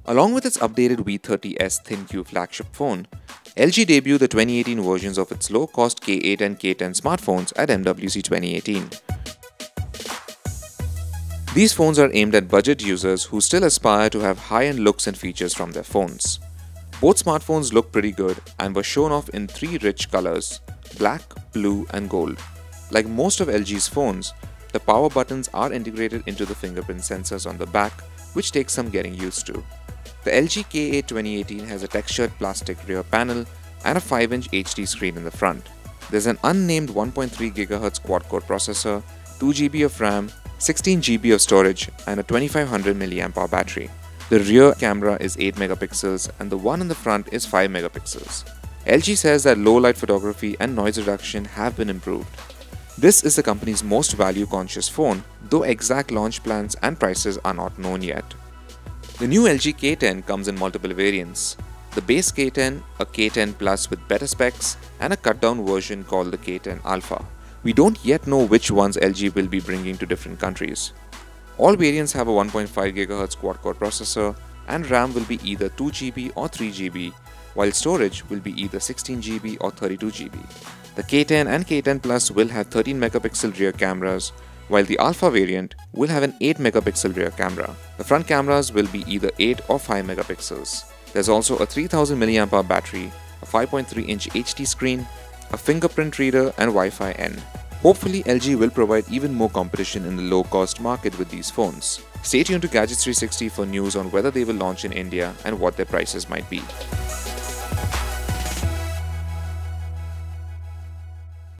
Along with its updated V30s ThinQ flagship phone, LG debuted the 2018 versions of its low-cost K8 and K10 smartphones at MWC 2018. These phones are aimed at budget users who still aspire to have high-end looks and features from their phones. Both smartphones look pretty good and were shown off in three rich colors: black, blue and gold. Like most of LG's phones, the power buttons are integrated into the fingerprint sensors on the back, which takes some getting used to. The LG K8 2018 has a textured plastic rear panel and a 5-inch HD screen in the front. There's an unnamed 1.3 GHz quad-core processor, 2 GB of RAM, 16 GB of storage and a 2500 mAh battery. The rear camera is 8 megapixels and the one in the front is 5 megapixels. LG says that low-light photography and noise reduction have been improved. This is the company's most value-conscious phone, though exact launch plans and prices are not known yet. The new LG K10 comes in multiple variants. The base K10, a K10 Plus with better specs, and a cut-down version called the K10 Alpha. We don't yet know which ones LG will be bringing to different countries. All variants have a 1.5 GHz quad-core processor, and RAM will be either 2 GB or 3 GB, while storage will be either 16 GB or 32 GB. The K10 and K10 Plus will have 13 megapixel rear cameras, while the Alpha variant will have an 8 megapixel rear camera. The front cameras will be either 8 or 5 megapixels. There's also a 3000 mAh battery, a 5.3-inch HD screen, a fingerprint reader and Wi-Fi N. Hopefully LG will provide even more competition in the low-cost market with these phones. Stay tuned to Gadgets 360 for news on whether they will launch in India and what their prices might be.